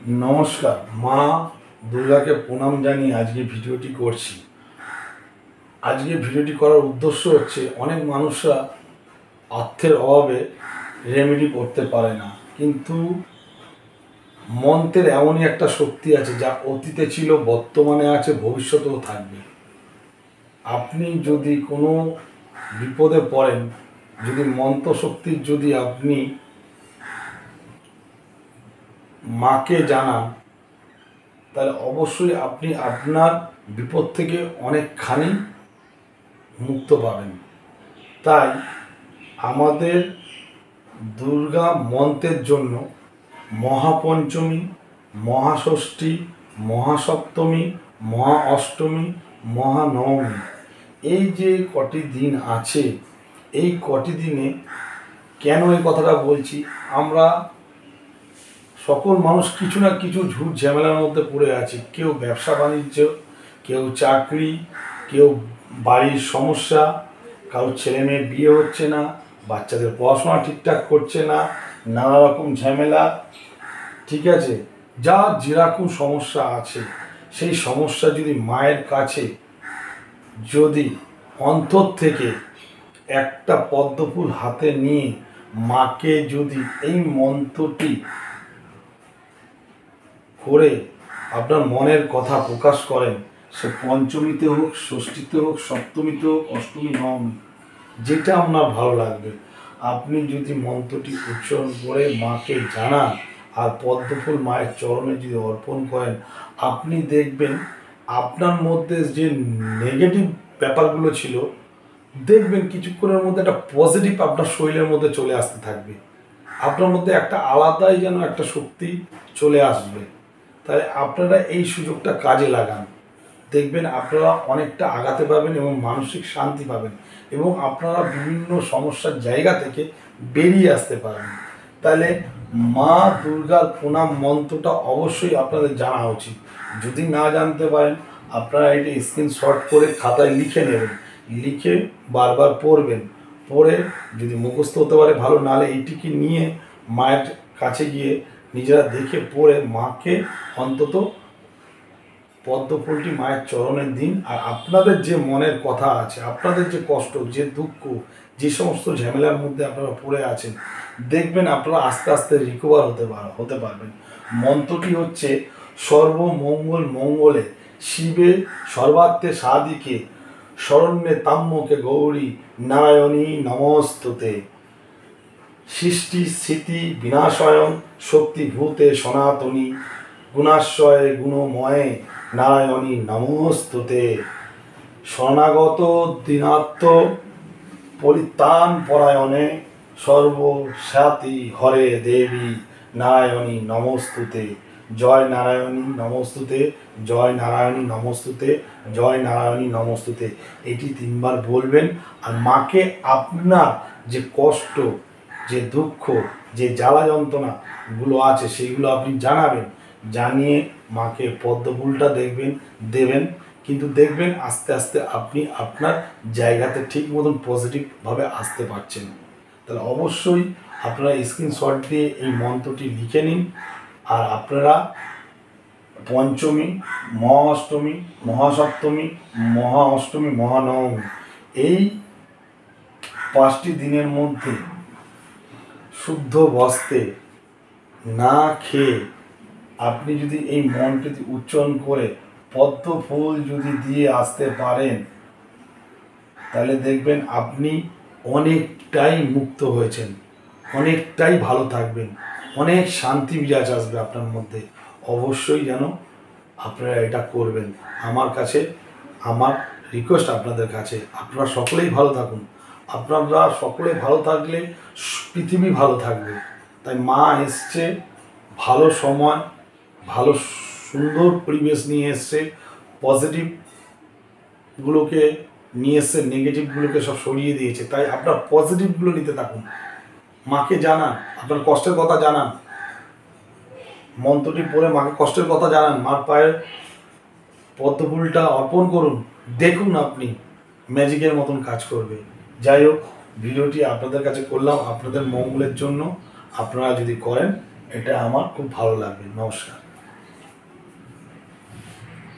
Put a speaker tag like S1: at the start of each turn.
S1: নমস্কার। মা দুর্গাকে প্রণাম জানিয়ে আজকে ভিডিওটি করছি। আজকে ভিডিওটি করার উদ্দেশ্য হচ্ছে, অনেক মানুষরা অর্থের অভাবে রেমেডি করতে পারে না, কিন্তু মন্ত্রের এমনই একটা শক্তি আছে যা অতীতে ছিল, বর্তমানে আছে, ভবিষ্যতেও থাকবে। আপনি যদি কোনো বিপদে পড়েন, যদি মন্ত্র শক্তির যদি আপনি মাকে জানান, তাহলে অবশ্যই আপনি আপনার বিপদ থেকে অনেকখানি মুক্ত পাবেন। তাই আমাদের দুর্গা মন্ত্রের জন্য মহাপঞ্চমী, মহাষষ্ঠী, মহাসপ্তমী, মহা অষ্টমী, মহানবমী, এই যে কটি দিন আছে, এই কটি দিনে কেন এই কথাটা বলছি, আমরা সকল মানুষ কিছু না কিছু ঝুট ঝামেলার মধ্যে পড়ে আছে। কেউ ব্যবসা বাণিজ্য, কেউ চাকরি, কেউ বাড়ির সমস্যা, কারোর ছেলে মেয়ের বিয়ে হচ্ছে না, বাচ্চাদের পড়াশোনা ঠিকঠাক করছে না, নানা রকম ঝামেলা। ঠিক আছে, যার যেরকম সমস্যা আছে, সেই সমস্যা যদি মায়ের কাছে যদি অন্তর থেকে একটা পদ্মফুল হাতে নিয়ে মাকে যদি এই মন্ত্রটি করে আপনার মনের কথা প্রকাশ করেন, সে পঞ্চমীতে হোক, ষষ্ঠীতে হোক, সপ্তমীতে হোক, অষ্টমী, নবমী, যেটা আপনার ভালো লাগবে, আপনি যদি মন্ত্রটি উচ্চারণ করে মাকে জানান আর পদ্মফুল মায়ের চরণে যদি অর্পণ করেন, আপনি দেখবেন আপনার মধ্যে যে নেগেটিভ ব্যাপারগুলো ছিল, দেখবেন কিছুক্ষণের মধ্যে একটা পজিটিভ আপনার শরীরের মধ্যে চলে আসতে থাকবে। আপনার মধ্যে একটা আলাদাই যেন একটা শক্তি চলে আসবে। তাই আপনারা এই সুযোগটা কাজে লাগান, দেখবেন আপনারা অনেকটা আগাতে পারবেন এবং মানসিক শান্তি পাবেন, এবং আপনারা বিভিন্ন সমস্যার জায়গা থেকে বেরিয়ে আসতে পারবেন। তাহলে মা দুর্গার প্রণাম মন্ত্রটা অবশ্যই আপনাদের জানা উচিত। যদি না জানতে পারেন, আপনারা এটা স্ক্রিনশট করে খাতায় লিখে নেবেন, লিখে বারবার পড়বেন, পড়ে যদি মুখস্থ হতে পারে ভালো, নাহলে এইটিকে নিয়ে মায়ের কাছে গিয়ে নিজেরা দেখে পড়ে মাকে অন্তত পদ্মফুলটি মায়ের চরণের দিন। আর আপনাদের যে মনের কথা আছে, আপনাদের যে কষ্ট, যে দুঃখ, যে সমস্ত ঝামেলার মধ্যে আপনারা পড়ে আছেন, দেখবেন আপনারা আস্তে আস্তে রিকভার হতে পারবেন। মন্ত্রটি হচ্ছে, সর্বমঙ্গল মঙ্গলে শিবে সর্বার্থে সাধিকে শরণ্যে তাম্যকে গৌরী নারায়ণী নমস্তুতে। সৃষ্টি স্থিতি বিনাশয়ং শক্তিভূতে সনাতনী গুণাশ্রয়ে গুণময়ে নারায়ণী নমস্তুতে। শরণাগত দীনার্থ পরিত্রাণ পরায়ণে সর্বস্যাতি হরে দেবী নারায়ণী নমস্তুতে। জয় নারায়ণী নমস্তুতে, জয় নারায়ণী নমস্তুতে, জয় নারায়ণী নমস্তুতে। এটি 3 বার বলবেন। আর মাকে আপনার যে কষ্ট, যে দুঃখ, যে জ্বালা যন্ত্রণাগুলো আছে, সেইগুলো আপনি জানাবেন, জানিয়ে মাকে পদ্মফুলটা দেবেন। কিন্তু দেখবেন আস্তে আস্তে আপনি আপনার জায়গাতে ঠিক মতন পজিটিভভাবে আসতে পারছেন। তাহলে অবশ্যই আপনারা স্ক্রিনশট দিয়ে এই মন্ত্রটি লিখে নিন। আর আপনারা পঞ্চমী, মহা অষ্টমী, মহাসপ্তমী, মহা অষ্টমী, মহানবমী, এই 5টি দিনের মধ্যে শুদ্ধ বস্ত্রে না খেয়ে আপনি যদি এই মন্ত্রটি উচ্চারণ করে পদ্ম ফুল যদি দিয়ে আসতে পারেন, তাহলে দেখবেন আপনি অনেকটাই মুক্ত হয়েছেন, অনেকটাই ভালো থাকবেন, অনেক শান্তি বিরাজ আসবে আপনার মধ্যে। অবশ্যই যেন আপনারা এটা করবেন। আমার রিকোয়েস্ট আপনাদের কাছে, আপনারা সকলেই ভালো থাকুন। আপনারা সকলে ভালো থাকলে পৃথিবী ভালো থাকবে। তাই মা এসছে, ভালো সময়, ভালো সুন্দর পরিবেশ নিয়ে এসছে, পজিটিভগুলোকে নিয়ে এসছে, নেগেটিভগুলোকে সব সরিয়ে দিয়েছে। তাই আপনার পজিটিভগুলো নিতে থাকুন, মাকে জানান, আপনার কষ্টের কথা জানান, মন্ত্রটি পড়ে মাকে কষ্টের কথা জানান, মার পায়ের পদ্মফুলটা অর্পণ করুন, দেখুন আপনি ম্যাজিকের মতন কাজ করবে। যাই হোক, ভিডিওটি আপনাদের কাছে করলাম আপনাদের মঙ্গলের জন্য। আপনারা যদি করেন, এটা আমার খুব ভালো লাগবে। নমস্কার।